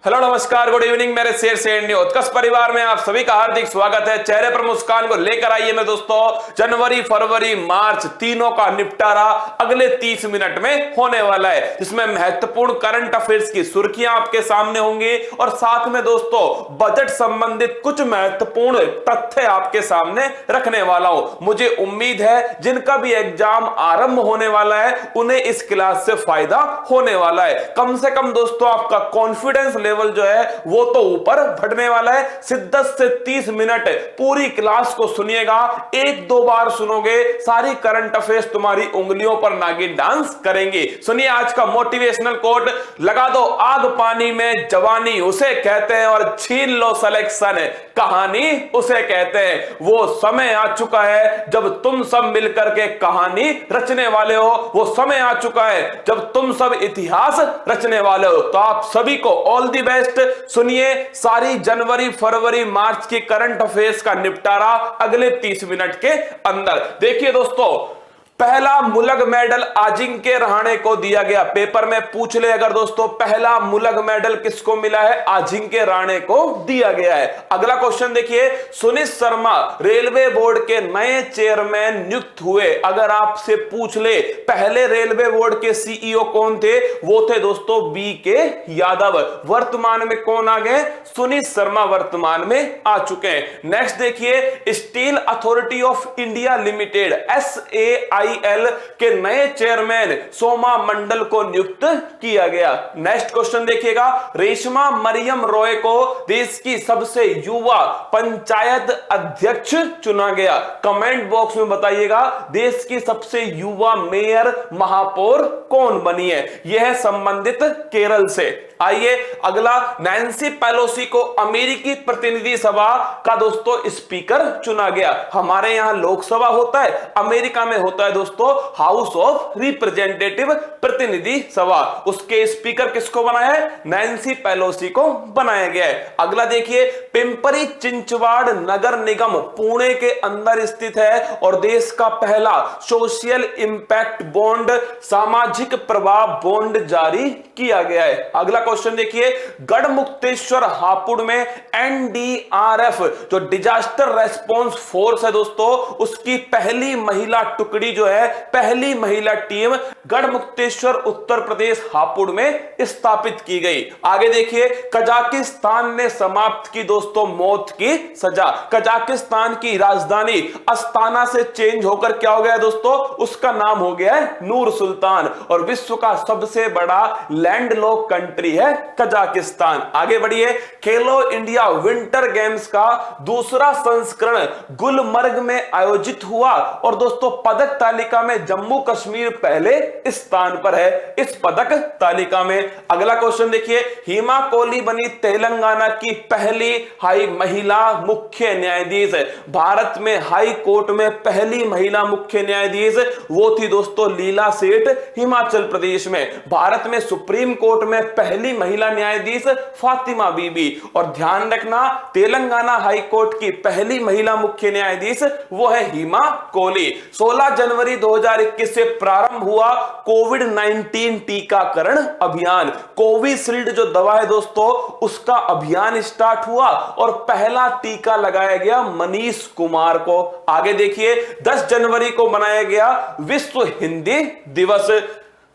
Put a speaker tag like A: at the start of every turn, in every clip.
A: Hello नमस्कार good evening मेरे शेर से उत्कर्ष परिवार में आप सभी का हार्दिक स्वागत है। चेहरे पर मुस्कान को लेकर आइए मैं दोस्तों जनवरी फरवरी मार्च तीनों का निपटारा अगले 30 मिनट में होने वाला है, जिसमें महत्वपूर्ण करंट अफेयर्स की सुर्खियां आपके सामने होंगी और साथ में दोस्तों बजट संबंधित कुछ महत्वपूर्ण तथ्य आपके सामने रखने वाला हूं। मुझे उम्मीद है जिनका भी एग्जाम आरंभ होने वाला है उन्हें इस क्लास से फायदा होने वाला है। कम से कम दोस्तों आपका कॉन्फिडेंस लेवल जो है वो तो ऊपर बढ़ने वाला है। शिद्दत से 30 मिनट पूरी क्लास को सुनिएगा, एक दो बार सुनोगे सारी करंट अफेयर्स तुम्हारी उंगलियों पर नागिन डांस करेंगे। सुनिए आज का मोटिवेशनल कोट, लगा दो आग पानी में जवानी उसे कहते हैं और छीन लो सिलेक्शन कहानी उसे कहते हैं। वो समय आ चुका है जब तुम सब मिलकर के कहानी रचने वाले हो, वो समय आ चुका है जब तुम सब इतिहास रचने वाले हो। तो आप सभी को ऑल दी बेस्ट। सुनिए सारी जनवरी फरवरी मार्च की करंट अफेयर्स का निपटारा अगले 30 मिनट के अंदर। देखिए दोस्तों, पहला मुलग मेडल अजिंक्य रहाणे को दिया गया। पेपर में पूछ ले अगर दोस्तों, पहला मुलग मेडल किसको मिला है? अजिंक्य रहाणे को दिया गया है। अगला क्वेश्चन देखिए, सुनीत शर्मा रेलवे बोर्ड के नए चेयरमैन नियुक्त हुए। अगर आपसे पूछ ले पहले रेलवे बोर्ड के सीईओ कौन थे, वो थे दोस्तों बी के यादव। वर्तमान में कौन आ गए? सुनीत शर्मा वर्तमान में आ चुके हैं। नेक्स्ट देखिए, steel authority of India limited SAIL के नए चेयरमैन सोमा मंडल को नियुक्त किया गया। नेक्स्ट क्वेश्चन देखिएगा, रेशमा मरियम रॉय को देश की सबसे युवा पंचायत अध्यक्ष चुना गया। कमेंट बॉक्स में बताइएगा देश की सबसे युवा मेयर महापौर कौन बनी है। यह है संबंधित केरल से। आइए अगला, नैन्सी पेलोसी को अमेरिकी प्रतिनिधि सभा का दोस्तों स्पीकर चुना गया। हमारे यहां लोकसभा होता है, अमेरिका में होता है दोस्तों हाउस ऑफ रिप्रेजेंटेटिव प्रतिनिधि सभा। उसके स्पीकर किसको बनाया है? नैन्सी पेलोसी को बनाया गया है। अगला देखिए, पिंपरी चिंचवाड़ नगर निगम पुणे के अंदर स्थित है और देश का पहला सोशल इंपैक्ट बॉन्ड सामाजिक प्रभाव बॉन्ड जारी किया गया है। अगला क्वेश्चन देखिए, गढ़मुक्तेश्वर हापुड़ में NDRF जो डिजास्टर रेस्पॉन्स फोर्स है दोस्तों, उसकी पहली महिला टुकड़ी जो है, पहली महिला टीम गढ़मुक्तेश्वर उत्तर प्रदेश हापुड़ में स्थापित की गई। आगे देखिए, कजाकिस्तान ने समाप्त की दोस्तों मौत की सजा। कजाकिस्तान की राजधानी अस्ताना से चेंज होकर क्या हो गया दोस्तों? उसका नाम हो गया है नूर सुल्तान और विश्व का सबसे बड़ा लैंडलॉक कंट्री है कजाकिस्तान। आगे बढ़िए, खेलो इंडिया विंटर गेम्स का दूसरा संस्करण गुलमर्ग में आयोजित हुआ और दोस्तों पदक तालिका में जम्मू कश्मीर पहले स्थान पर है इस पदक तालिका में। अगला क्वेश्चन देखिए, हिमा कोहली बनी तेलंगाना की पहली हाई महिला मुख्य न्यायाधीश। भारत में हाई कोर्ट में पहली महिला मुख्य न्यायाधीश वो थी दोस्तों लीला सेठ हिमाचल प्रदेश में। भारत में सुप्रीम कोर्ट में पहली महिला न्यायाधीश फातिमा बीबी। और ध्यान रखना, तेलंगाना हाई कोर्ट की पहली महिला मुख्य न्यायाधीश वो है हिमा कोहली। 16 जनवरी 2021 से प्रारंभ हुआ कोविड-19 टीकाकरण अभियान। कोविशील्ड जो दवा है दोस्तों, उसका अभियान स्टार्ट हुआ और पहला टीका लगाया गया मनीष कुमार को। आगे देखिए, 10 जनवरी को मनाया गया विश्व हिंदी दिवस।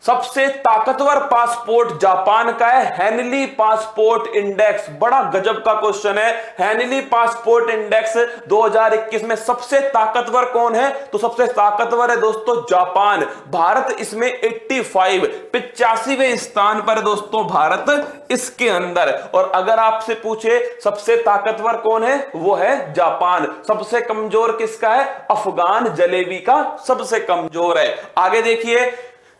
A: सबसे ताकतवर पासपोर्ट जापान का है हेनली पासपोर्ट इंडेक्स। बड़ा गजब का क्वेश्चन है। हेनली पासपोर्ट इंडेक्स 2021 में सबसे ताकतवर कौन है? तो सबसे ताकतवर है दोस्तों जापान। भारत इसमें 85वें स्थान पर दोस्तों भारत इसके अंदर। और अगर आपसे पूछे सबसे ताकतवर कौन है, वो है जापान। सबसे कमजोर किसका है? अफगान जलेबी का सबसे कमजोर है। आगे देखिए,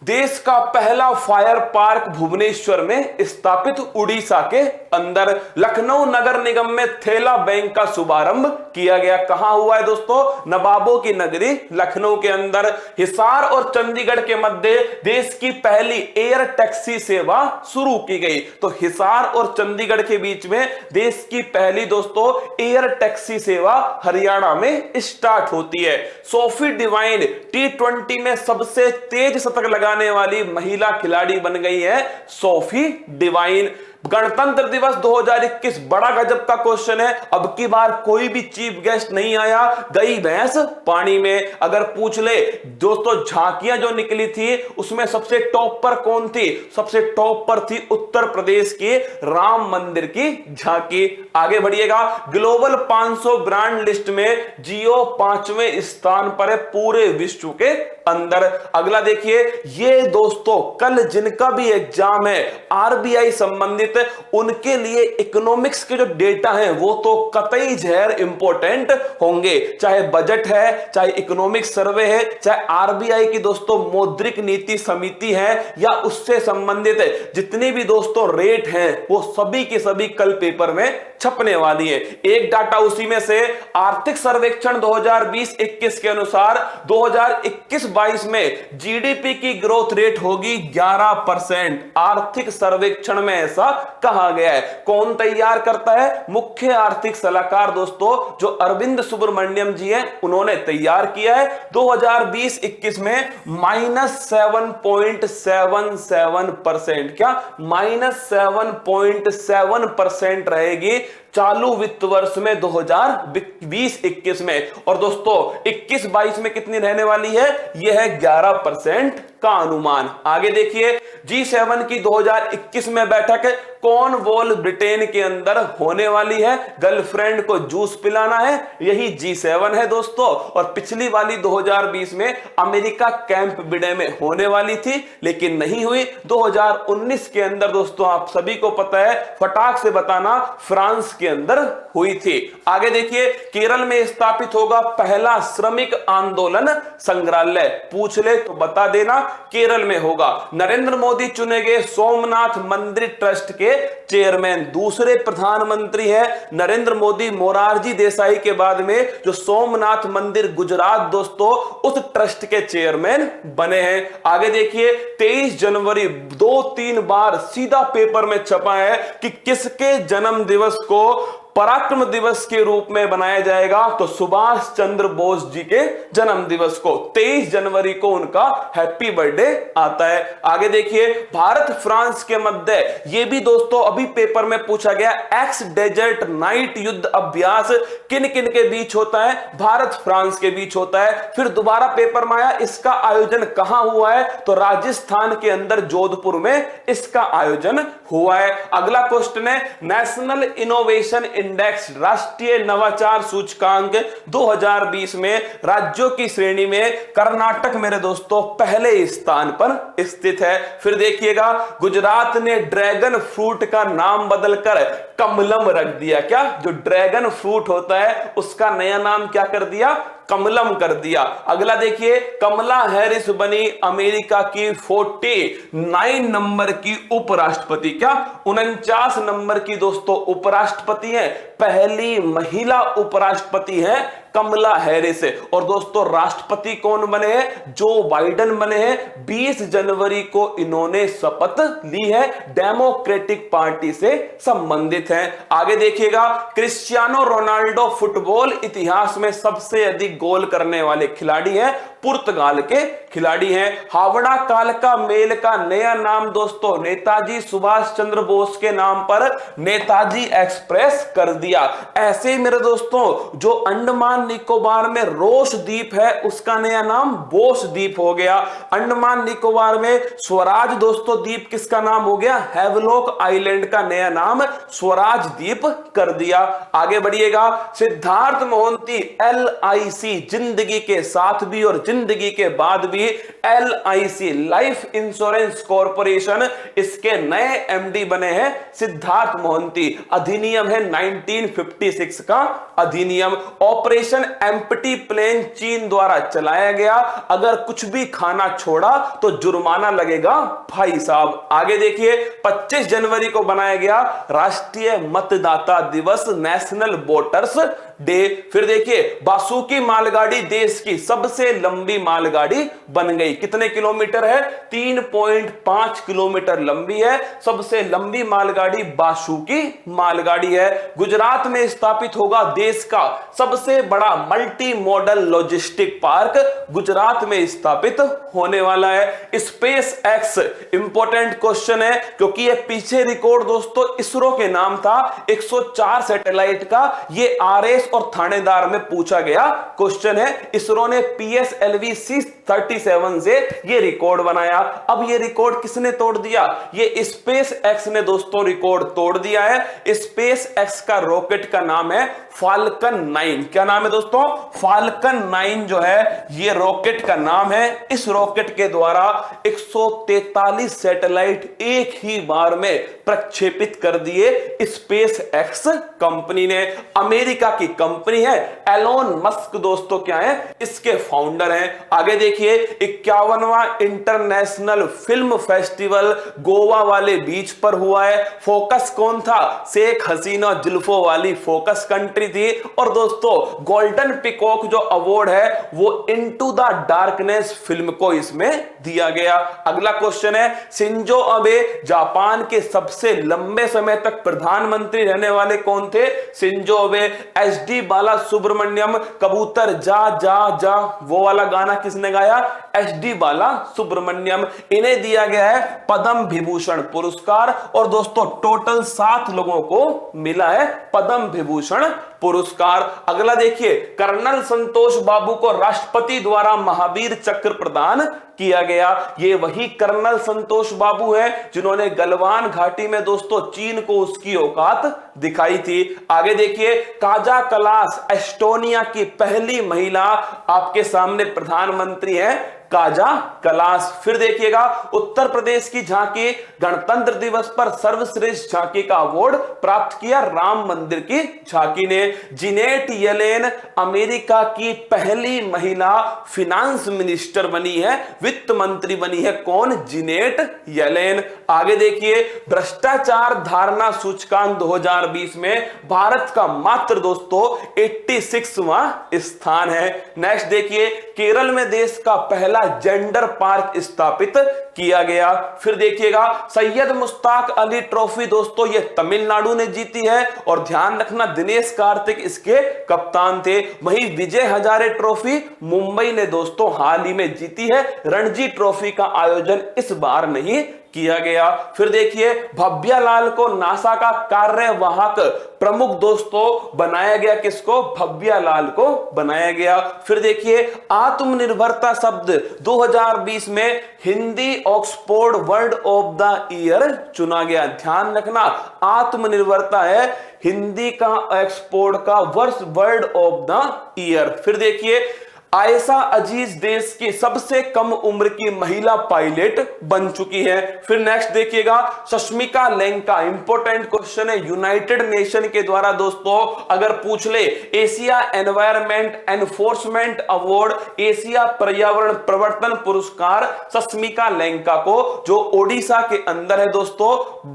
A: देश का पहला फायर पार्क भुवनेश्वर में स्थापित उड़ीसा के अंदर। लखनऊ नगर निगम में थैला बैंक का शुभारंभ किया गया। कहां हुआ है दोस्तों? नवाबों की नगरी लखनऊ के अंदर। हिसार और चंडीगढ़ के मध्य देश की पहली एयर टैक्सी सेवा शुरू की गई। तो हिसार और चंडीगढ़ के बीच में देश की पहली दोस्तों एयर टैक्सी सेवा हरियाणा में स्टार्ट होती है। सोफी डिवाइन T20 में सबसे तेज शतक लगा लगाने वाली महिला खिलाड़ी बन गई है सोफी डिवाइन। गणतंत्र दिवस 2021 बड़ा गजब का क्वेश्चन है। अब की बार कोई भी चीफ गेस्ट नहीं आया, गई भैंस पानी में। अगर पूछ ले दोस्तों, झांकियां जो निकली थी उसमें सबसे टॉप पर कौन थी? सबसे टॉप पर थी उत्तर प्रदेश की राम मंदिर की झांकी। आगे बढ़िएगा, ग्लोबल 500 ब्रांड लिस्ट में जियो 5वें स्थान पर है पूरे विश्व के अंदर। अगला देखिए, ये दोस्तों कल जिनका भी एग्जाम है आरबीआई संबंधित, उनके लिए इकोनॉमिक्स के जो डेटा हैं वो तो कतई जहर इंपॉर्टेंट होंगे। चाहे बजट है, चाहे इकोनॉमिक सर्वे है, चाहे आरबीआई की दोस्तों मौद्रिक नीति समिति है, या उससे संबंधित जितने भी दोस्तों रेट हैं वो सभी के सभी कल पेपर में छपने वाली है। एक डाटा उसी में से, आर्थिक सर्वेक्षण 2020-21 के अनुसार 2021-22 में जीडीपी की ग्रोथ रेट होगी 11%। आर्थिक सर्वेक्षण में ऐसा कहा गया है। कौन तैयार करता है? मुख्य आर्थिक सलाहकार दोस्तों जो अरविंद सुब्रमण्यम जी हैं, उन्होंने तैयार किया है। 2020-21 में -7.77%, क्या -7.7% रहेगी चालू वित्त वर्ष में 2020-21 में। और दोस्तों 21-22 में कितनी रहने वाली है? यह है 11% का अनुमान। आगे देखिए, G7 की 2021 में बैठक कौन वॉल ब्रिटेन के अंदर होने वाली है? गर्लफ्रेंड को जूस पिलाना है, यही G7 है दोस्तों। और पिछली वाली 2020 में अमेरिका कैंप बिडे में होने वाली थी लेकिन नहीं हुई। 2019 के अंदर दोस्तों आप सभी को पता है, फटाक से बताना, फ्रांस के अंदर हुई थी। आगे देखिए, केरल में स्थापित होगा पहला श्रमिक आंदोलन संग्रहालय। पूछ ले तो बता देना, केरल में होगा। नरेंद्र मोदी चुने गए सोमनाथ मंदिर ट्रस्ट के चेयरमैन। दूसरे प्रधानमंत्री हैं नरेंद्र मोदी, मोरारजी देसाई के बाद में जो सोमनाथ मंदिर गुजरात दोस्तों उस ट्रस्ट के चेयरमैन बने हैं। आगे देखिए, 23 जनवरी 2-3 बार सीधा पेपर में छपा है कि किसके जन्म दिवस को पराक्रम दिवस के रूप में बनाया जाएगा, तो सुभाष चंद्र बोस जी के जन्म दिवस को 23 जनवरी को उनका हैप्पी बर्थडे आता है। आगे देखिए, भारत फ्रांस के मध्य, ये भी दोस्तों अभी पेपर में पूछा गया, एक्स डेजर्ट नाइट युद्ध अभ्यास किन किन के बीच होता है? भारत फ्रांस के बीच होता है। फिर दोबारा पेपर में आया, इसका आयोजन कहां हुआ है? तो राजस्थान के अंदर जोधपुर में इसका आयोजन हुआ है। अगला क्वेश्चन है, नेशनल इनोवेशन इंडेक्स, राष्ट्रीय नवाचार सूचकांक 2020 में राज्यों की श्रेणी में कर्नाटक मेरे दोस्तों पहले स्थान पर स्थित है। फिर देखिएगा, गुजरात ने ड्रैगन फ्रूट का नाम बदलकर कमलम रख दिया। क्या? जो ड्रैगन फ्रूट होता है उसका नया नाम क्या कर दिया? कमलम कर दिया। अगला देखिए, कमला हैरिस बनी अमेरिका की 49 नंबर की उपराष्ट्रपति। क्या? 49 नंबर की दोस्तों उपराष्ट्रपति हैं, पहली महिला उपराष्ट्रपति हैं कमला हैरिस। और दोस्तों राष्ट्रपति कौन बने हैं? जो बाइडेन बने हैं। 20 जनवरी को इन्होंने शपथ ली है, डेमोक्रेटिक पार्टी से संबंधित हैं। आगे देखिएगा, क्रिस्टियानो रोनाल्डो फुटबॉल इतिहास में सबसे अधिक गोल करने वाले खिलाड़ी हैं, पुर्तगाल के खिलाड़ी हैं। हावड़ा कालका मेल का नया नाम दोस्तों नेताजी सुभाष चंद्र बोस के नाम पर नेताजी एक्सप्रेस कर दिया। ऐसे ही मेरे दोस्तों जो अंडमान निकोबार में रोश द्वीप है उसका नया नाम बोस द्वीप हो गया। अंडमान निकोबार में स्वराज दोस्तों द्वीप किसका नाम हो गया? हैवलॉक आइलैंड का नया नाम स्वराज द्वीप कर दिया। आगे बढ़िएगा, सिद्धार्थ मोहंती LIC, जिंदगी के साथ भी और जिंदगी के बाद भी, LIC लाइफ इंश्योरेंस कॉर्पोरेशन, इसके नए MD बने हैं सिद्धार्थ मोहंती। अधिनियम है 1956 का अधिनियम। ऑपरेशन एम्प्टी प्लेन चीन द्वारा चलाया गया, अगर कुछ भी खाना छोड़ा तो जुर्माना लगेगा भाई साहब। आगे देखिए, 25 जनवरी को बनाया गया राष्ट्रीय मतदाता दिवस, नेशनल वोटर्स डे। फिर देखिए बासुकी मालगाड़ी देश की सबसे लंबी मालगाड़ी बन गई। कितने किलोमीटर है? 3.5 किलोमीटर लंबी है। सबसे लंबी मालगाड़ी बासुकी मालगाड़ी है। गुजरात में स्थापित होगा देश का सबसे बड़ा multi modal logistic park, Gujarat में स्थापित होने वाला है। स्पेस एक्स इंपॉर्टेंट क्वेश्चन है क्योंकि ये पीछे रिकॉर्ड दोस्तों इसरो के नाम था 104 सैटेलाइट का। ये आरएस और थानेदार में पूछा गया क्वेश्चन है। इसरो ने PSLV C-37 से ये रिकॉर्ड बनाया। अब ये रिकॉर्ड किसने तोड़ दिया? ये स्पेस एक्स ने दोस्तों रिकॉर्ड तोड़ दिया है। स्पेस एक्स का रॉकेट का नाम है फाल्कन 9। क्या नाम है दोस्तों? फाल्कन 9 जो है ये रॉकेट का नाम है। इस रॉकेट के द्वारा 143 सैटेलाइट एक ही बार में प्रक्षेपित कर दिए स्पेस एक्स कंपनी ने। अमेरिका की कंपनी है। एलोन मस्क दोस्तों क्या है? इसके फाउंडर हैं। आगे देखिए 51वां इंटरनेशनल फिल्म फेस्टिवल गोवा वाले बीच पर हुआ है। फोकस कौन था? शेख हसीना जुल्फों वाली फोकस कंट्री थी। और दोस्तों गोल्डन पिकॉक जो अवार्ड है वो इनटू द डार्कनेस फिल्म को इसमें दिया गया। अगला क्वेश्चन है शिंजो अबे जापान के सबसे लंबे समय तक प्रधानमंत्री रहने वाले कौन थे? Shinzo Abe. SD बाला सुब्रमण्यम कबूतर जा जा जा वो वाला गाना किसने गाया? SD बाला सुब्रमण्यम। इन्हें दिया गया है पद्म विभूषण पुरस्कार। और दोस्तों टोटल 7 लोगों को मिला है पद्म विभूषण पुरस्कार। अगला देखिए कर्नल संतोष बाबू को राष्ट्रपति द्वारा महावीर चक्र प्रदान किया गया। ये वही कर्नल संतोष बाबू हैं जिन्होंने गलवान घाटी में दोस्तों चीन को उसकी औकात दिखाई थी। आगे देखिए काजा कलास एस्टोनिया की पहली महिला आपके सामने प्रधानमंत्री हैं काजा कलास। फिर देखिएगा उत्तर प्रदेश की झांकी गणतंत्र दिवस पर सर्वश्रेष्ठ झांकी का अवार्ड प्राप्त किया राम मंदिर की झांकी ने। जिनेट येलेन अमेरिका की पहली महिला फिनांस मिनिस्टर बनी है, वित्त मंत्री बनी है। कौन? जिनेट येलेन। आगे देखिए भ्रष्टाचार धारणा सूचकांक 2020 में भारत का मात्र दोस्तों 86वां स्थान है। नेक्स्ट देखिए केरल में देश का पहला जेंडर पार्क स्थापित किया गया। फिर देखिएगा सैयद मुश्ताक अली ट्रॉफी दोस्तों ये तमिलनाडु ने जीती है। और ध्यान रखना दिनेश कार्तिक इसके कप्तान थे। वहीं विजय हजारे ट्रॉफी मुंबई ने दोस्तों हाल ही में जीती है। रणजी ट्रॉफी का आयोजन इस बार नहीं किया गया। फिर देखिए भव्यालाल को नासा का कार्यवाहक प्रमुख दोस्तों बनाया गया। किसको? भव्यालाल को बनाया गया। फिर देखिए आत्मनिर्भरता शब्द 2020 में Hindi Oxford word of the year चुना गया। ध्यान रखना आत्मनिर्भरता है हिंदी का ऑक्सफोर्ड का वर्ड ऑफ द ईयर। फिर देखिए आयशा अजीज देश की सबसे कम उम्र की महिला पायलट बन चुकी है। फिर नेक्स्ट देखिएगा सस्मिका लैंका इंपॉर्टेंट क्वेश्चन है। यूनाइटेड नेशन के द्वारा दोस्तों अगर पूछ ले Asia environment enforcement award, Asia पर्यावरण प्रवर्तन पुरस्कार सस्मिका लैंका को जो ओडिशा के अंदर है दोस्तों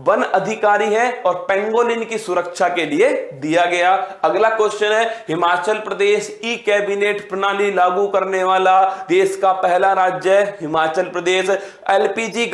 A: वन अधिकारी है और पेंगोलिन की सुरक्षा के लिए दिया गया। अगला क्वेश्चन है हिमाचल प्रदेश ई कैबिनेट प्रणाली लागू करने वाला देश का पहला राज्य है हिमाचल प्रदेश। एलपीजी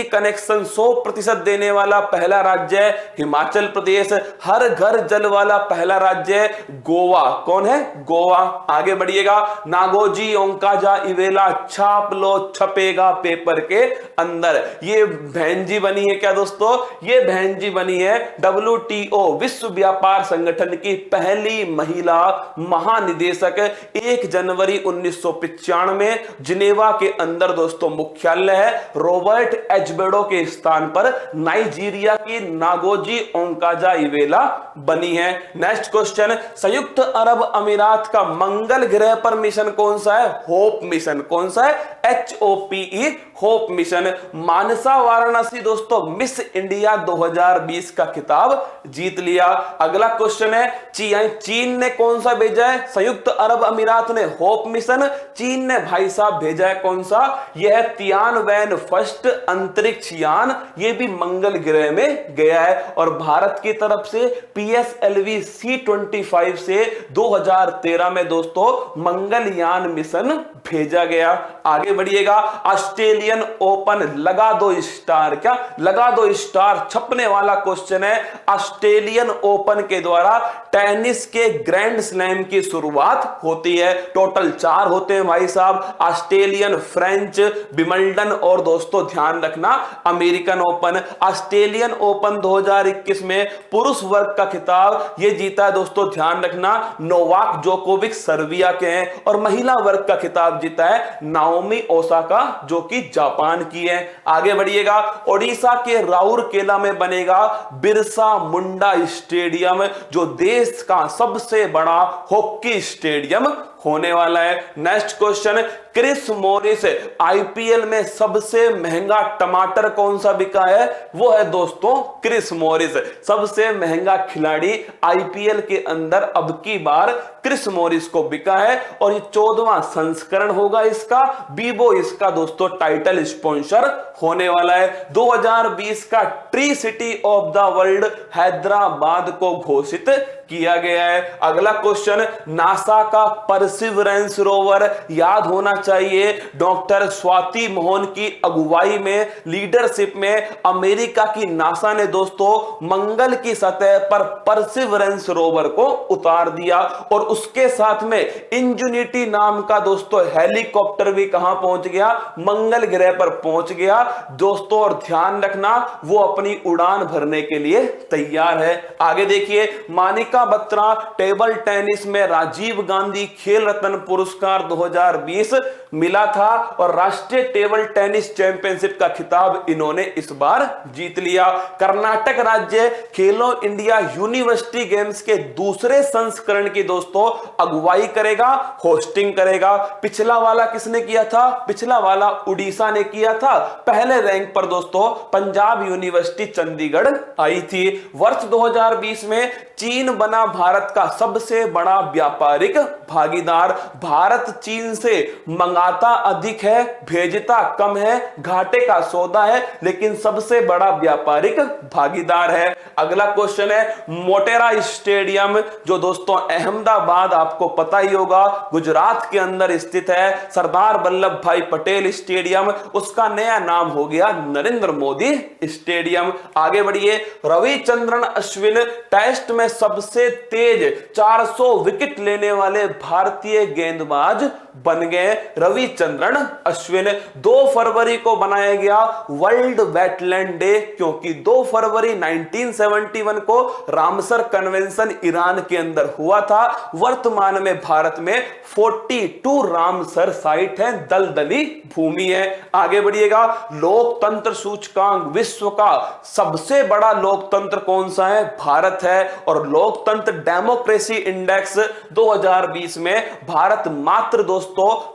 A: कनेक्शन 100% देने वाला पहला राज्य है हिमाचल प्रदेश। हर घर जल वाला पहला राज्य है गोवा। कौन है? गोवा। आगे बढ़िएगा नागोजी ओंकाजा इवेला छाप लो छपेगा पेपर के अंदर। ये बहन जी बनी है क्या दोस्तों? ये बहन जी बनी है WTO विश्व व्यापार संगठन की पहली महिला महानिदेशक। 1 जनवरी 1995 में जिनेवा के अंदर दोस्तों मुख्यालय है। रॉबर्ट एजबेडो के स्थान पर नाइजीरिया की नागोजी ओंकाजा इवेला बनी है। नेक्स्ट क्वेश्चन संयुक्त अरब अमीरात का मंगल ग्रह पर मिशन कौन सा है? Hope mission. कौन सा है? HOPE hope mission. Mansa Varanasi दोस्तों मिस इंडिया 2020 का खिताब जीत लिया। अगला क्वेश्चन है चीन ने कौन सा भेजा है? संयुक्त अरब अमीरात ने होप मिशन, चीन ने भाई साहब भेजा है कौन सा, यह है तियानवैन फर्स्ट अंतरिक्ष यान, यह भी मंगल ग्रह में गया है। और भारत की तरफ से PSLV C-25 से 2013 में दोस्तों मंगलयान मिशन भेजा गया। आगे बढ़िएगा, ऑस्ट्रेलियन ओपन लगा दो स्टार, क्या लगा दो स्टार छपने वाला क्वेश्चन है। ऑस्ट्रेलियन ओपन के द्वारा टेनिस के ग्रैंड स्लैम की शुरुआत होती है। टोटल 4 होते हैं भाई साहब, ऑस्ट्रेलियन, फ्रेंच, विंबलडन और दोस्तों ध्यान रखना अमेरिकन ओपन। ऑस्ट्रेलियन ओपन 2021 में पुरुष वर्ग का खिताब ये जीता है दोस्तों, ध्यान रखना नोवाक जोकोविक सर्बिया के हैं। और महिला वर्ग का खिताब जीता है नाओमी ओसाका जो कि जापान की है। आगे बढ़िएगा, ओडिशा के राउरकेला में बनेगा बिरसा मुंडा स्टेडियम जो देश का सबसे बड़ा हॉकी स्टेडियम होने वाला है। Next question, Chris Morris IPL में सबसे महंगा टमाटर कौन सा बिका है, वो है दोस्तों क्रिस मॉरिस। सबसे महंगा खिलाड़ी IPL के अंदर अब की बार क्रिस मॉरिस को बिका है और ये 14वां संस्करण होगा इसका। बीबो इसका दोस्तों टाइटल स्पॉन्सर होने वाला है। 2020 का tree city of the world Hyderabad को घोषित किया गया है। अगला क्वेश्चन, नासा का परसिवरेंस रोवर, याद होना चाहिए डॉक्टर स्वाति मोहन की अगुवाई में, लीडरशिप में अमेरिका की नासा ने दोस्तों मंगल की सतह पर परसिवरेंस रोवर को उतार दिया और उसके साथ में इंजुनिटी नाम का दोस्तों हेलीकॉप्टर भी कहां पहुंच गया, मंगल ग्रह पर पहुंच गया दोस्तों। और ध्यान रखना वो अपनी उड़ान भरने के लिए तैयार है। आगे देखिए, मानिका बत्रा टेबल टेनिस में राजीव गांधी खेल रत्न पुरस्कार 2020 मिला था और राष्ट्रीय टेबल टेनिस चैंपियनशिप का खिताब इन्होंने इस बार जीत लिया। कर्नाटक राज्य खेलो इंडिया यूनिवर्सिटी गेम्स के दूसरे संस्करण की दोस्तों अगुवाई करेगा, होस्टिंग करेगा। पिछला वाला किसने किया था, पिछला वाला उड़ीसा ने किया था। पहले रैंक पर दोस्तों पंजाब यूनिवर्सिटी चंडीगढ़ आई थी। वर्ष 2020 में चीन बना भारत का सबसे बड़ा व्यापारिक भागीदार। भारत चीन से मंगाता अधिक है, भेजता कम है, घाटे का सौदा है, लेकिन सबसे बड़ा व्यापारिक भागीदार है। अगला क्वेश्चन है, मोटेरा स्टेडियम जो दोस्तों अहमदाबाद आपको पता ही होगा गुजरात के अंदर स्थित है, सरदार वल्लभ भाई पटेल स्टेडियम, उसका नया नाम हो गया नरेंद्र मोदी स्टेडियम। आगे बढ़िए, रविचंद्रन अश्विन टेस्ट में सबसे तेज 400 विकेट लेने वाले भारतीय गेंदबाज बन गए रविचंद्रन अश्विन। 2 फरवरी को बनाया गया वर्ल्ड वेटलैंड डे क्योंकि 2 फरवरी 1971 को रामसर कन्वेंशन ईरान के अंदर हुआ था। वर्तमान में भारत में 42 रामसर साइट है, दलदली भूमि है। आगे बढ़िएगा, लोकतंत्र सूचकांक विश्व का सबसे बड़ा लोकतंत्र कौन सा है, भारत है। और लोकतंत्र डेमोक्रेसी इंडेक्स 2020 में भारत मात्र दोस्तों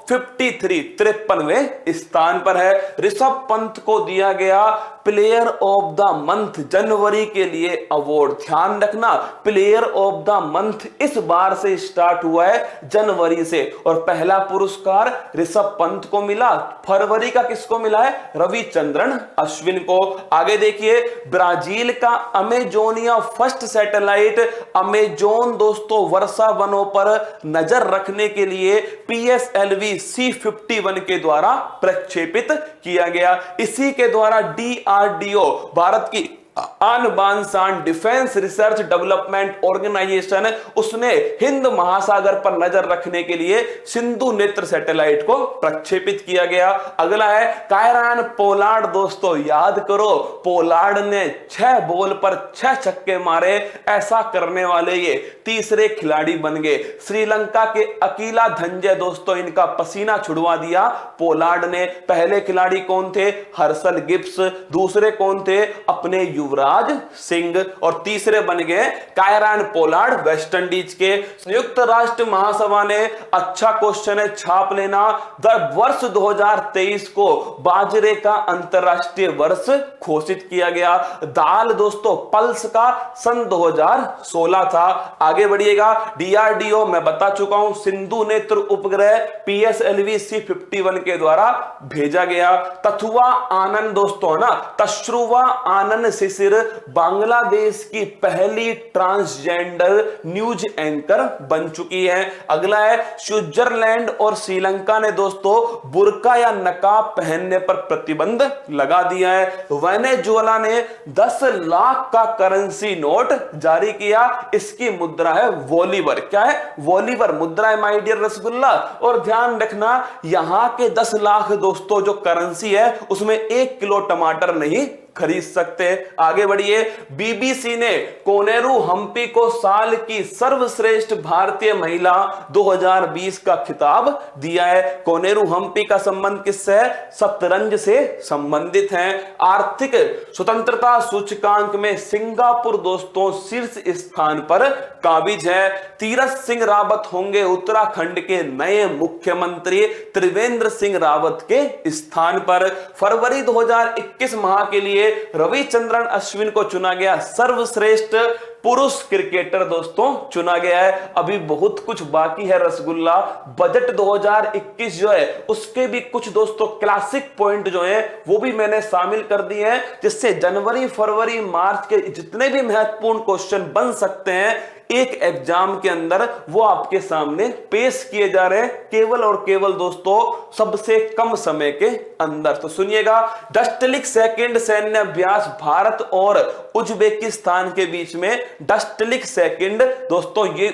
A: 53वें स्थान पर है। ऋषभ पंत को दिया गया प्लेयर ऑफ द मंथ जनवरी के लिए अवार्ड। ध्यान रखना प्लेयर ऑफ द मंथ इस बार से स्टार्ट हुआ है जनवरी से और पहला पुरस्कार ऋषभ पंत को मिला। फरवरी का किसको मिला है, रविचंद्रन अश्विन को। आगे देखिए, ब्राजील का अमेजोनिया फर्स्ट सैटेलाइट अमेजोन दोस्तों वर्षा वनों पर नजर रखने के लिए PSLV C-51 के द्वारा प्रक्षेपित किया गया। इसी के द्वारा DRDO भारत की आन बान शान डिफेंस रिसर्च डेवलपमेंट ऑर्गेनाइजेशन उसने हिंद महासागर पर नजर रखने के लिए सिंधु नेत्र सैटेलाइट को प्रक्षेपित किया गया। अगला है कायरान पोलार्ड दोस्तों, याद करो पोलार्ड ने 6 बॉल पर 6 छक्के मारे। ऐसा करने वाले ये तीसरे खिलाड़ी बन गए। श्रीलंका के अकीला धंजे दोस्तों इनका पसीना छुड़वा दिया पोलार्ड ने। पहले खिलाड़ी कौन थे, हर्षल गिब्स। दूसरे कौन थे, अपने युवराज युवराज सिंह, और तीसरे बन गए कायरन पोलार्ड वेस्ट इंडीज के। संयुक्त राष्ट्र महासभा ने, अच्छा क्वेश्चन है, छाप लेना, वर्ष 2023 को बाजरे का अंतरराष्ट्रीय वर्ष घोषित किया गया। दाल दोस्तों पल्स का सन 2016 था। आगे बढ़िएगा, डीआरडीओ मैं बता चुका हूं, सिंधु नेत्र उपग्रह PSLV C-51 के द्वारा भेजा गया। तथुआ आनंद दोस्तों ना, तश्रुवा आनंद शिशिर बांग्लादेश की पहली ट्रांसजेंडर न्यूज एंकर बन चुकी है। अगला है, स्विट्जरलैंड और श्रीलंका ने दोस्तों बुर्का या नकाब पहनने पर प्रतिबंध लगा दिया है। वेनेजुएला ने 10 लाख का करेंसी नोट जारी किया, इसकी मुद्रा है वोलीवर। क्या है? वोलीवर मुद्रा है माय डियर रसगुल्ला। और ध्यान रखना, यहां के 10 लाख दोस्तों जो करेंसी है उसमें 1 किलो टमाटर नहीं खरीद सकते। आगे बढ़िए, बीबीसी ने कोनेरू हम्पी को साल की सर्वश्रेष्ठ भारतीय महिला 2020 का खिताब दिया है। कोनेरू हम्पी का संबंध किससे है? शतरंज से संबंधित है। आर्थिक स्वतंत्रता सूचकांक में सिंगापुर दोस्तों शीर्ष स्थान पर काबिज है। तीरथ सिंह रावत होंगे उत्तराखंड के नए मुख्यमंत्री, त्रिवेंद्र सिंह रावत के स्थान पर। फरवरी 2021 माह के लिए रविचंद्रन अश्विन को चुना गया सर्वश्रेष्ठ पुरुष क्रिकेटर दोस्तों चुना गया है। अभी बहुत कुछ बाकी है रसगुल्ला। बजट 2021 जो है उसके भी कुछ दोस्तों क्लासिक पॉइंट जो है वो भी मैंने शामिल कर दिए हैं, जिससे जनवरी फरवरी मार्च के जितने भी महत्वपूर्ण क्वेश्चन बन सकते हैं एक एग्जाम के अंदर वो आपके सामने पेश किए जा रहे हैं, केवल और केवल दोस्तों सबसे कम समय के अंदर। तो सुनिएगा, डस्टलिक सेकंड सैन्य अभ्यास भारत और उज्बेकिस्तान के बीच में डस्टलिक सेकंड दोस्तों ये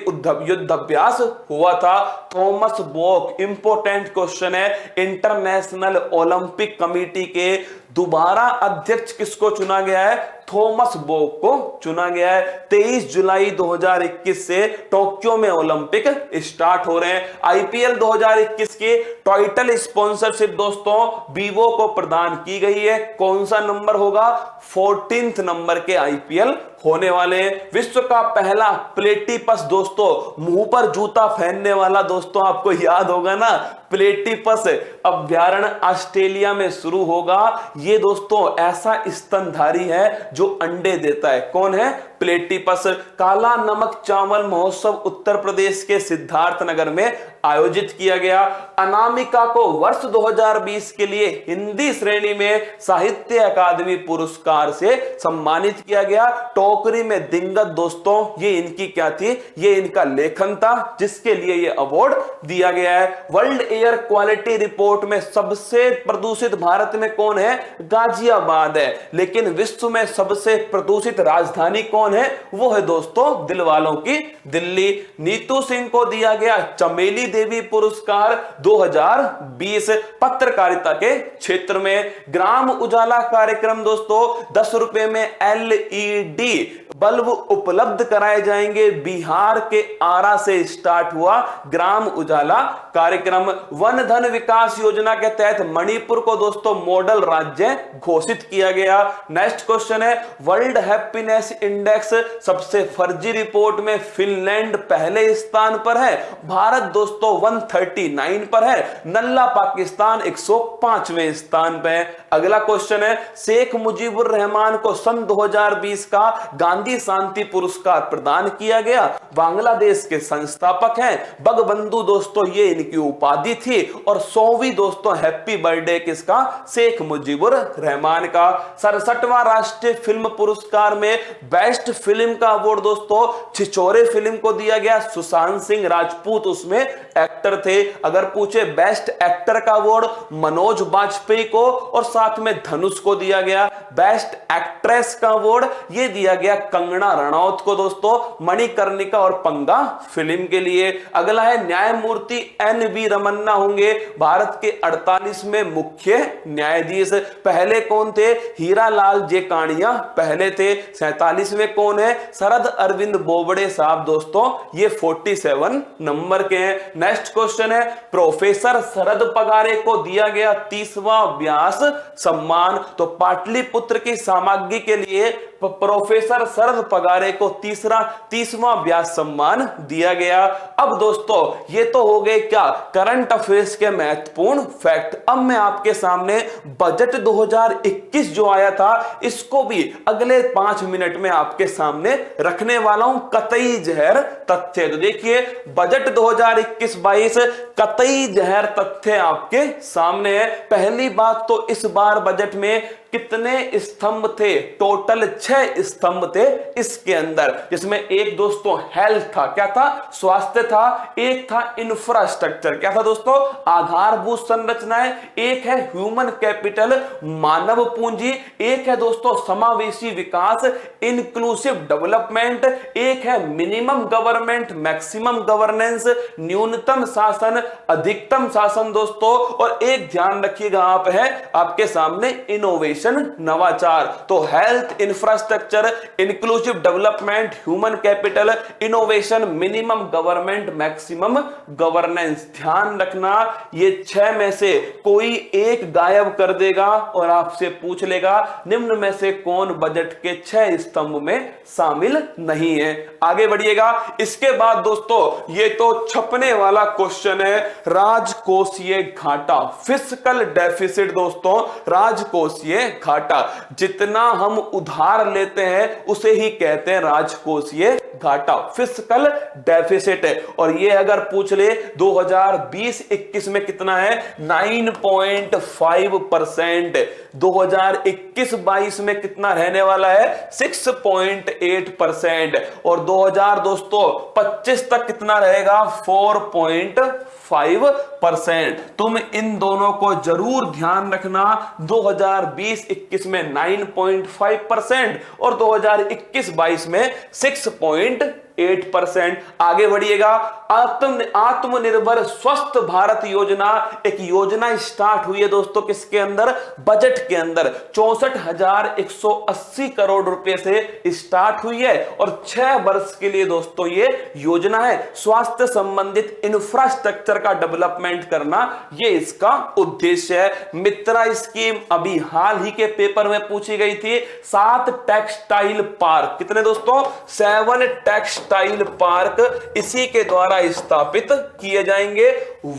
A: युद्ध अभ्यास हुआ था। थॉमस बोक, इंपॉर्टेंट क्वेश्चन है, इंटरनेशनल ओलंपिक कमेटी के दोबारा अध्यक्ष किसको चुना गया है? थॉमस बोक को चुना गया है। 23 जुलाई 2021 से टोक्यो में ओलंपिक स्टार्ट हो रहे हैं। आईपीएल 2021 की टाइटल स्पॉन्सरशिप दोस्तों वीवो को प्रदान की गई है। कौन सा नंबर होगा? 14th नंबर के आईपीएल होने वाले हैं। विश्व का पहला प्लेटिपस दोस्तों, मुंह पर जूता पहनने वाला दोस्तों, आपको याद होगा ना, प्लेटिपस अभ्यारण्य ऑस्ट्रेलिया में शुरू होगा। ये दोस्तों ऐसा स्तनधारी है जो अंडे देता है। कौन है? प्लेटिपस। काला नमक चावल महोत्सव उत्तर प्रदेश के सिद्धार्थनगर में आयोजित किया गया। अनामिका को वर्ष 2020 के लिए हिंदी श्रेणी में साहित्य अकादमी पुरस्कार से सम्मानित किया गया। टोकरी में दिंगत दोस्तों, ये इनकी क्या थी? ये इनका लेखन था जिसके लिए ये अवार्ड दिया गया है। वर्ल्ड एयर क्वालिटी रिपोर्ट में सबसे प्रदूषित भारत में कौन है? गाजियाबाद है। लेकिन विश्व में सबसे प्रदूषित राजधानी कौन है? वो है दोस्तों दिल वालों की दिल्ली। नीतू सिंह को दिया गया चमेली देवी पुरस्कार 2020 पत्रकारिता के क्षेत्र में। ग्राम उजाला कार्यक्रम दोस्तों 10 रुपए में LED बल्ब उपलब्ध कराए जाएंगे। बिहार के आरा से स्टार्ट हुआ ग्राम उजाला कार्यक्रम। वन धन विकास योजना के तहत मणिपुर को दोस्तों मॉडल राज्य घोषित किया गया। नेक्स्ट क्वेश्चन है, वर्ल्ड हैप्पीनेस इंडेक्स सबसे फर्जी रिपोर्ट में फिनलैंड पहले स्थान पर है, भारत दोस्तों 139 पर है, नल्ला पाकिस्तान 105वें स्थान पर है। अगला क्वेश्चन है, शेख मुजीबुर रहमान को सन 2020 का गांधी शांति पुरस्कार प्रदान किया गया। बांग्लादेश के संस्थापक हैं। बगबंधु दोस्तों ये इनकी उपाधि थी। और 100वीं दोस्तों हैप्पी बर्थडे किसका? शेख मुजीबुर रहमान का। 67वां राष्ट्रीय फिल्म पुरस्कार में बेस्ट फिल्म का अवार्ड दोस्तों छिछोरे फिल्म को दिया गया। सुशांत सिंह राजपूत उसमें एक्टर थे। अगर पूछे बेस्ट एक्टर का अवार्ड मनोज बाजपेयी को और साथ में धनुष को दिया गया। बेस्ट एक्ट्रेस का अवार्ड ये दिया गया कंगना रनौत को दोस्तों मणिकर्णिका और पंगा फिल्म के लिए। अगला है, न्यायमूर्ति NV रमन्ना होंगे भारत के 48वें मुख्य न्यायाधीश। पहले कौन थे? हीरालाल जे कानिया पहले थे। 47वें कौन है? शरद अरविंद बोबड़े साहब दोस्तों ये 47 नंबर के हैं। नेक्स्ट क्वेश्चन है, प्रोफेसर शरद पगारे को दिया गया 30वां व्यास सम्मान। तो पाटलिपुत्र की सामग्री के लिए प्रोफेसर शरद पगारे को 30वां व्यास सम्मान दिया गया। अब दोस्तों ये तो हो गए क्या करंट अफेयर्स के महत्वपूर्ण फैक्ट। अब मैं आपके सामने बजट 2021 जो आया था इसको भी अगले 5 मिनट में आपके सामने रखने वाला हूं, कतई जहर तथ्य। तो देखिए बजट 2021-22 कतई जहर तथ्य आपके सामने है। पहली बात तो इस बार बजट में कितने स्तंभ थे, टोटल 6 स्तंभ थे इसके अंदर, जिसमें एक दोस्तों हेल्थ था, क्या था, स्वास्थ्य था, एक था इंफ्रास्ट्रक्चर, क्या था दोस्तों, आधारभूत संरचनाएं, एक है ह्यूमन कैपिटल, मानव पूंजी, एक है दोस्तों समावेशी विकास, इंक्लूसिव डेवलपमेंट, एक है मिनिमम गवर्नमेंट मैक्सिमम गवर्नेंस, न्यूनतम शासन अधिकतम शासन दोस्तों, और एक ध्यान रखिएगा आप है आपके सामने इनोवेशन नवाचार। तो health, infrastructure, inclusive development, human capital, innovation, minimum government maximum governance. ध्यान रखना ये 6 में से कोई एक गायब कर देगा और आपसे पूछ लेगा निम्न में से कौन बजट के 6 स्तंभ में शामिल नहीं है। आगे बढ़िएगा। इसके बाद दोस्तों ये तो छपने वाला क्वेश्चन है, राजकोषीय घाटा, फिस्कल डेफिसिट। दोस्तों राजकोषीय घाटा, जितना हम उधार लेते हैं उसे ही कहते हैं राजकोषीय घाटा, फिस्कल डेफिसिट है। और ये अगर पूछ ले 2020-21 में कितना है, 9.5%, 2021-22 में कितना रहने वाला है, 6.8%, और 2000 दोस्तों 25 तक कितना रहेगा, 4.5%। तुम इन दोनों को जरूर ध्यान रखना, 2020-21 में 9.5% और 2021-22 में 6.8%। आगे बढ़िएगा। आत्मनिर्भर स्वस्थ भारत योजना, एक योजना स्टार्ट हुई है दोस्तों किसके अंदर, बजट के अंदर, 64,180 करोड़ रुपए से स्टार्ट हुई है और 6 वर्ष के लिए दोस्तों ये योजना है। स्वास्थ्य संबंधित इंफ्रास्ट्रक्चर का डेवलपमेंट करना ये इसका उद्देश्य है। मित्रा स्कीम अभी हाल ही के पेपर में पूछी गई थी। 7 टेक्सटाइल पार्क, कितने दोस्तों, 7 टेक्सटाइल पार्क इसी के द्वारा स्थापित किए जाएंगे।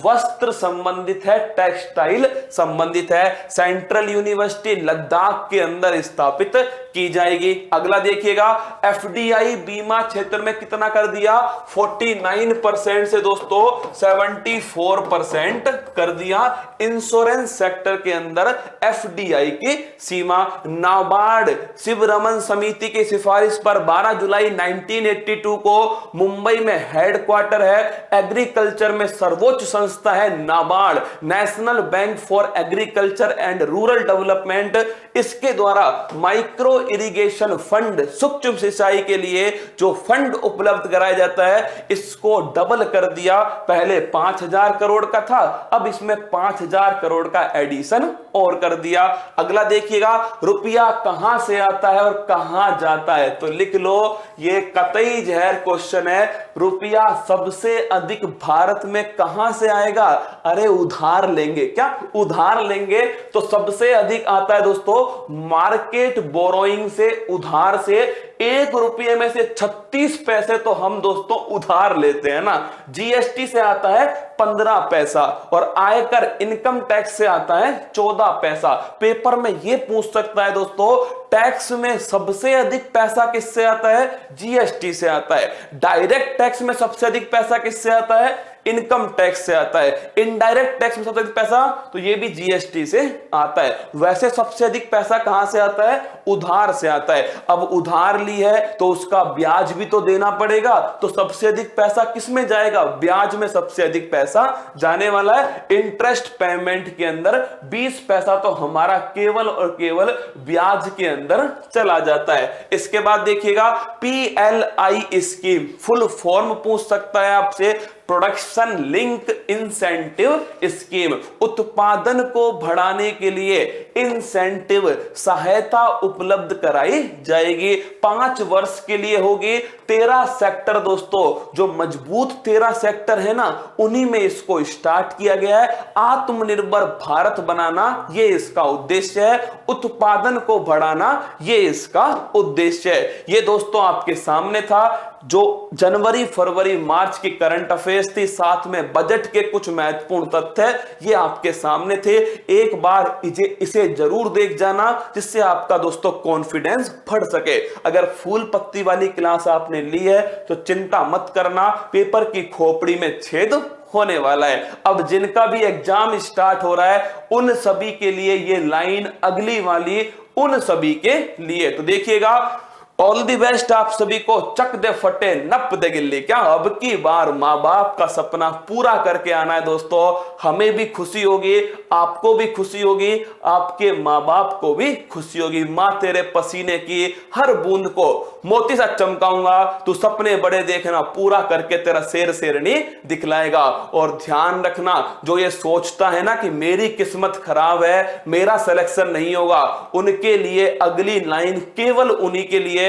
A: वस्त्र संबंधित है, टेक्सटाइल संबंधित है, सेंट्रल यूनिवर्सिटी लद्दाख के अंदर स्थापित की जाएगी। अगला देखिएगा, एफडीआई बीमा क्षेत्र में कितना कर दिया, 49% से दोस्तों 74% कर दिया। इंश्योरेंस सेक्टर के अंदर एफडीआई की सीमा। नाबार्ड शिवरमन समिति की सिफारिश पर 12 जुलाई 1982 को मुंबई में हेडक्वार्टर है। एग्रीकल्चर में सर्वोच्च संस्था है NABARD, national bank for agriculture and rural development. इसके द्वारा माइक्रो इरिगेशन फंड, सूक्ष्म सिंचाई के लिए जो फंड उपलब्ध कराया जाता है इसको डबल कर दिया। पहले 5,000 करोड़ का था, अब इसमें 5,000 करोड़ का एडिशन और कर दिया। अगला देखिएगा, रुपया कहां से आता है और कहां जाता है, तो लिख लो ये कतई जहर क्वेश्चन है। रुपया सबसे अधिक भारत में कहां से आएगा, अरे उधार लेंगे, क्या उधार लेंगे तो सबसे अधिक आता है दोस्तों मार्केट बोरोइंग से, उधार से। 1 रुपये में से 36 पैसे तो हम दोस्तों उधार लेते हैं ना। जीएसटी से आता है 15 पैसा और आयकर इनकम टैक्स से आता है 14 पैसा। पेपर में यह पूछ सकता है दोस्तों टैक्स में सबसे अधिक पैसा किससे आता है, जीएसटी से आता है। डायरेक्ट टैक्स में सबसे अधिक पैसा किससे आता है, इनकम टैक्स से आता है। इनडायरेक्ट टैक्स में सबसे अधिक पैसा तो ये भी जीएसटी से आता है। वैसे सबसे अधिक पैसा कहां से आता है, उधार से आता है। अब उधार ली है तो उसका ब्याज भी तो देना पड़ेगा, तो सबसे अधिक पैसा किस में जाएगा, ब्याज में सबसे अधिक पैसा जाने वाला है। इंटरेस्ट पेमेंट के अंदर 20 पैसा तो हमारा केवल और केवल ब्याज के अंदर चला जाता है। इसके बाद देखिएगा, PLI स्कीम फुल फॉर्म पूछ सकता है आपसे, प्रोडक्शन लिंक इंसेंटिव स्कीम। उत्पादन को बढ़ाने के लिए इंसेंटिव सहायता उपलब्ध कराई जाएगी। 5 वर्ष के लिए होगी। 13 सेक्टर दोस्तों, जो मजबूत 13 सेक्टर है ना, उन्हीं में इसको स्टार्ट किया गया है। आत्मनिर्भर भारत बनाना ये इसका उद्देश्य है, उत्पादन को बढ़ाना ये इसका उद्देश्य है। ये दोस्तों आपके सामने था जो जनवरी फरवरी मार्च की करंट अफेयर्स थी, साथ में बजट के कुछ महत्वपूर्ण तथ्य ये आपके सामने थे। एक बार इसे जरूर देख जाना, जिससे आपका दोस्तों कॉन्फिडेंस बढ़ सके। अगर फूल पत्ती वाली क्लास आपने ली है तो चिंता मत करना, पेपर की खोपड़ी में छेद होने वाला है। अब जिनका भी एग्जाम स्टार्ट हो रहा है उन सभी के लिए ये लाइन अगली वाली, उन सभी के लिए तो देखिएगा। ऑल द बेस्ट आप सभी को, चक दे फटे नप दे गिल्ली। क्या अब की बार माँ बाप का सपना पूरा करके आना है दोस्तों। हमें भी खुशी होगी, आपको भी खुशी होगी, आपके माँ बाप को भी खुशी होगी। माँ तेरे पसीने की हर बूंद को मोती सा चमकाऊंगा, तू सपने बड़े देखना, पूरा करके तेरा शेर शेरनी दिखलाएगा। और ध्यान रखना, जो ये सोचता है ना कि मेरी किस्मत खराब है, मेरा सिलेक्शन नहीं होगा, उनके लिए अगली लाइन केवल उन्हीं के लिए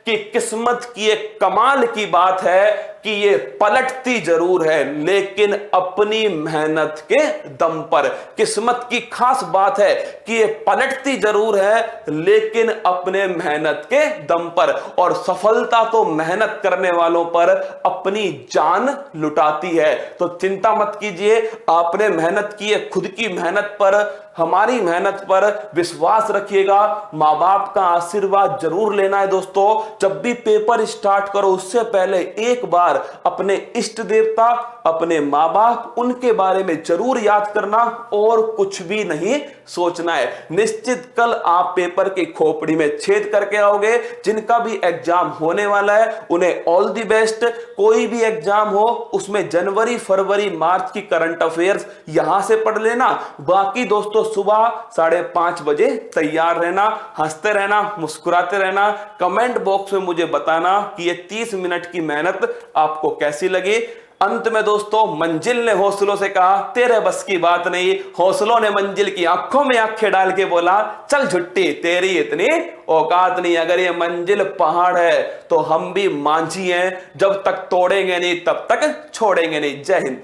A: कि किस्मत की एक कमाल की बात है कि ये पलटती जरूर है लेकिन अपनी मेहनत के दम पर। किस्मत की खास बात है कि ये पलटती जरूर है लेकिन अपने मेहनत के दम पर। और सफलता तो मेहनत करने वालों पर अपनी जान लुटाती है। तो चिंता मत कीजिए, आपने मेहनत की है, खुद की मेहनत पर, हमारी मेहनत पर विश्वास रखिएगा। माँ बाप का आशीर्वाद जरूर लेना है दोस्तों। जब भी पेपर स्टार्ट करो उससे पहले एक बार अपने इष्ट देवता, अपने माँ बाप, उनके बारे में जरूर याद करना और कुछ भी नहीं सोचना है। निश्चित कल आप पेपर की खोपड़ी में छेद करके आओगे। जिनका भी एग्जाम होने वाला है उन्हें ऑल द बेस्ट। कोई भी एग्जाम हो उसमें जनवरी फरवरी मार्च की करंट अफेयर्स यहां से पढ़ लेना। बाकी दोस्तों सुबह 5:30 बजे तैयार रहना, हंसते रहना, मुस्कुराते रहना। कमेंट बॉक्स में मुझे बताना कि ये 30 मिनट की मेहनत आपको कैसी लगी। अंत में दोस्तों मंजिल ने हौसलों से कहा तेरे बस की बात नहीं। हौसलों ने मंजिल की आंखों में आंखें डाल के बोला चल झुट्टी तेरी इतनी औकात नहीं। अगर ये मंजिल पहाड़ है तो हम भी मांझी हैं, जब तक तोड़ेंगे नहीं तब तक छोड़ेंगे नहीं। जय हिंद।